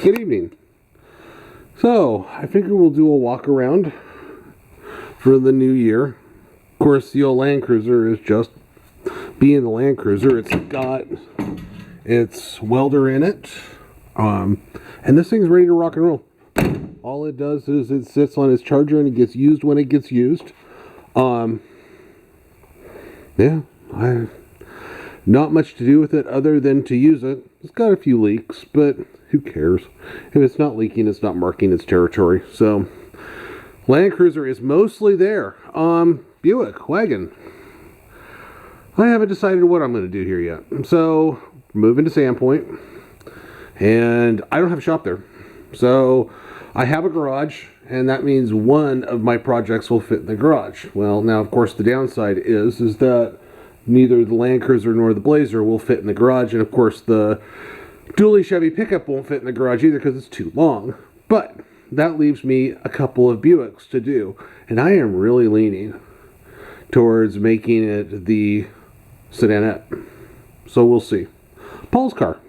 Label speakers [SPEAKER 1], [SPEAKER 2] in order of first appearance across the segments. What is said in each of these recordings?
[SPEAKER 1] Good evening. So, I figure we'll do a walk around for the new year. Of course, the old Land Cruiser is just being the Land Cruiser. It's got its welder in it. And this thing's ready to rock and roll. All it does is it sits on its charger and it gets used when it gets used. Not much to do with it other than to use it. It's got a few leaks, but who cares? If it's not leaking, it's not marking its territory. So, Land Cruiser is mostly there. Buick wagon. I haven't decided what I'm going to do here yet. So, moving to Sandpoint, and I don't have a shop there. So, I have a garage, and that means one of my projects will fit in the garage. Well, now, of course, the downside is that neither the Land Cruiser nor the Blazer will fit in the garage, and of course the dually Chevy pickup won't fit in the garage either because it's too long. But that leaves me a couple of Buicks to do, and I am really leaning towards making it the sedanette. So we'll see. Paul's car.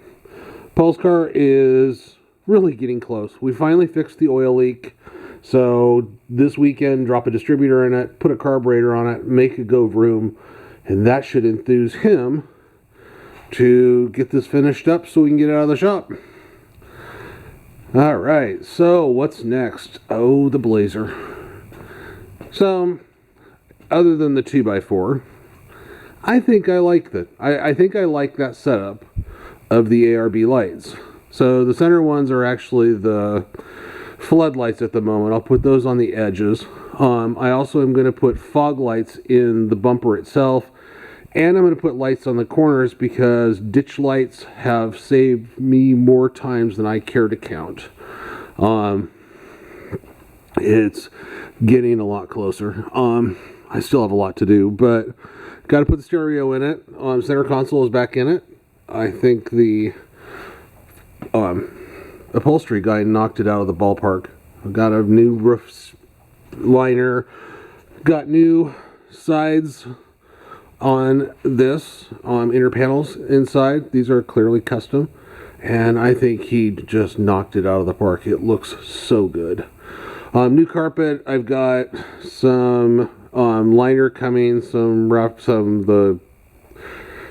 [SPEAKER 1] Paul's car is really getting close. We finally fixed the oil leak. So this weekend, drop a distributor in it, put a carburetor on it, make it go vroom. And that should enthuse him to get this finished up so we can get it out of the shop. Alright, so what's next? Oh, the Blazer. So, other than the 2x4, I think I like that. I think I like that setup of the ARB lights. So the center ones are actually the floodlights at the moment. I'll put those on the edges. I also am going to put fog lights in the bumper itself. And I'm going to put lights on the corners because ditch lights have saved me more times than I care to count. It's getting a lot closer. I still have a lot to do, but got to put the stereo in it. Center console is back in it. I think the upholstery guy knocked it out of the ballpark. I've got a new roof liner, got new sides on this, inner panels inside. These are clearly custom, and I think he just knocked it out of the park. It looks so good. New carpet. I've got some liner coming, the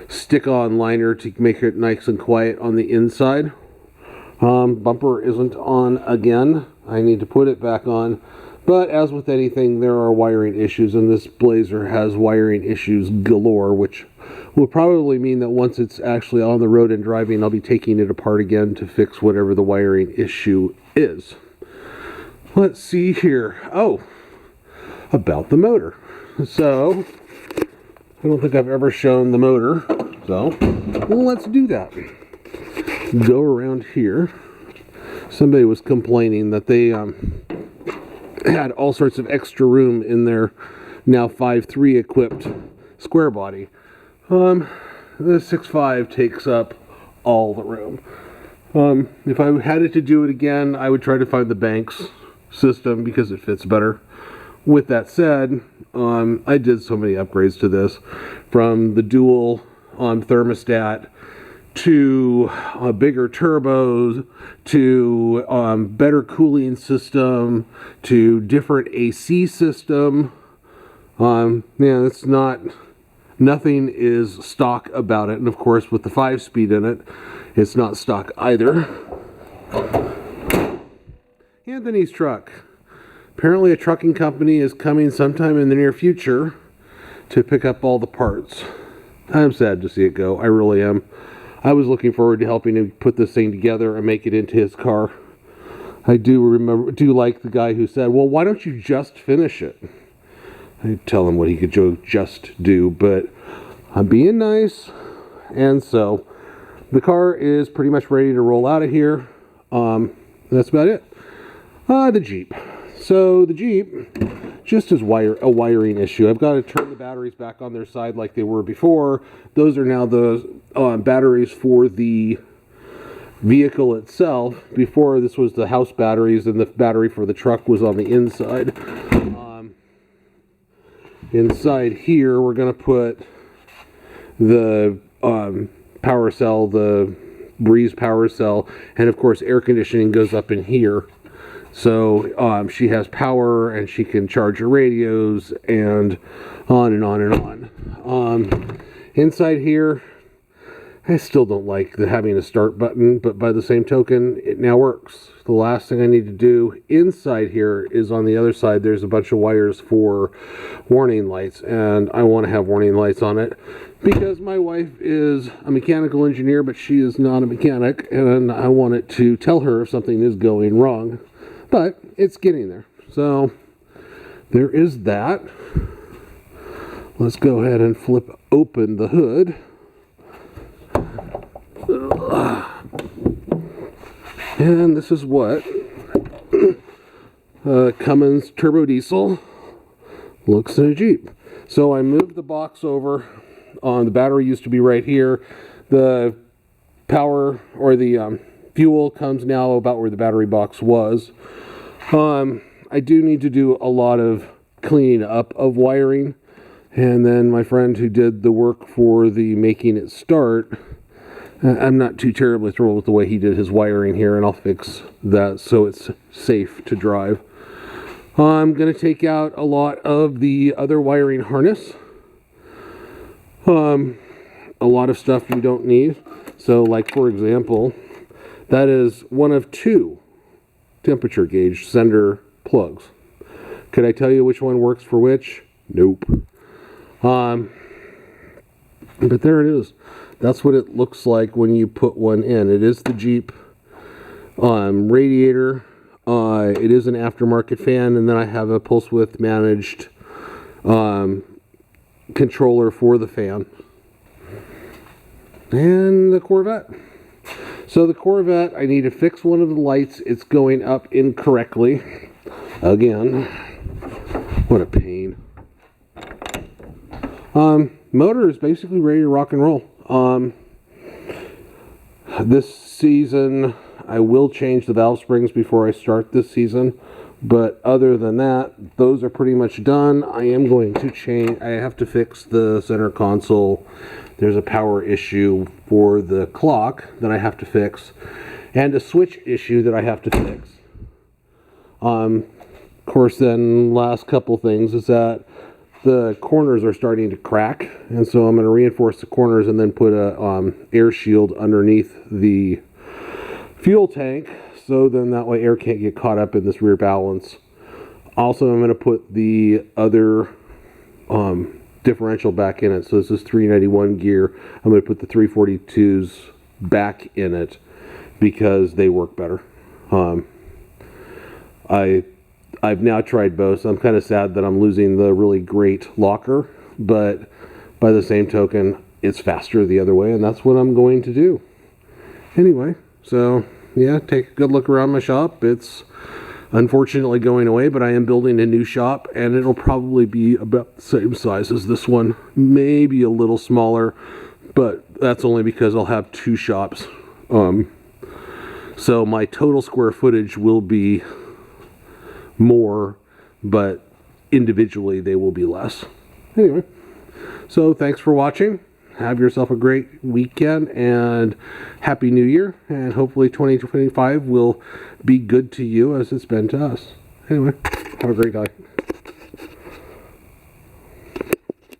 [SPEAKER 1] stick-on liner to make it nice and quiet on the inside. Bumper isn't on again. I need to put it back on. But as with anything, there are wiring issues, and this Blazer has wiring issues galore, which will probably mean that once it's actually on the road and driving, I'll be taking it apart again to fix whatever the wiring issue is. Let's see here. Oh, about the motor. So, I don't think I've ever shown the motor, so let's do that. Go around here. Somebody was complaining that they had all sorts of extra room in their now 5.3 equipped square body. The 6.5 takes up all the room. If I had it to do it again, I would try to find the Banks system because it fits better. With that said, I did so many upgrades to this, from the dual thermostat to bigger turbos, to better cooling system, to different AC system. It's not, nothing is stock about it. And of course, with the 5-speed in it, it's not stock either. Anthony's truck. Apparently a trucking company is coming sometime in the near future to pick up all the parts. I'm sad to see it go. I really am. I was looking forward to helping him put this thing together and make it into his car. I do like the guy who said, well, why don't you just finish it? I tell him what he could just do, but I'm being nice. And so the car is pretty much ready to roll out of here. That's about it. The Jeep. So the Jeep just is a wiring issue. I've got to turn the batteries back on their side like they were before. Those are now the batteries for the vehicle itself. Before, this was the house batteries, and the battery for the truck was on the inside. Inside here, we're going to put the power cell, the breeze power cell, and of course air conditioning goes up in here. So she has power, and she can charge her radios, and on and on and on. Inside here, I still don't like having a start button, but by the same token, it now works. The last thing I need to do inside here is on the other side, there's a bunch of wires for warning lights, and I want to have warning lights on it because my wife is a mechanical engineer, but she is not a mechanic, and I want it to tell her if something is going wrong. But it's getting there. So there is that. Let's go ahead and flip open the hood. And this is what Cummins turbo diesel looks in a Jeep. So I moved the box over. The battery used to be right here. The power or the fuel comes now about where the battery box was. I do need to do a lot of cleaning up of wiring, and then my friend who did the work for the making it start, I'm not too terribly thrilled with the way he did his wiring here, and I'll fix that so it's safe to drive. I'm going to take out a lot of the other wiring harness. A lot of stuff we don't need. So like for example, that is one of 2 temperature gauge sender plugs. Could I tell you which one works for which? Nope. But there it is. That's what it looks like when you put one in. It is the Jeep radiator. It is an aftermarket fan, and then I have a pulse width managed controller for the fan. And the Corvette. So the Corvette, I need to fix one of the lights. It's going up incorrectly. Again. What a pain. Motor is basically ready to rock and roll. This season, I will change the valve springs before I start this season. But other than that, those are pretty much done. I am going to change. I have to fix the center console. There's a power issue for the clock that I have to fix, and a switch issue that I have to fix. Of course, then last couple things is that the corners are starting to crack, and so I'm going to reinforce the corners and then put a air shield underneath the fuel tank, so then that way air can't get caught up in this rear balance. Also, I'm going to put the other differential back in it. So this is 391 gear. I'm going to put the 342s back in it because they work better. I've now tried both, so I'm kind of sad that I'm losing the really great locker, but by the same token, it's faster the other way, and that's what I'm going to do. Anyway, so yeah, take a good look around my shop. It's unfortunately going away, but I am building a new shop, and it'll probably be about the same size as this one, maybe a little smaller, but that's only because I'll have 2 shops. So my total square footage will be more, but individually they will be less. Anyway, so thanks for watching. Have yourself a great weekend and Happy New Year, and hopefully 2025 will be good to you as it's been to us. Anyway, have a great day.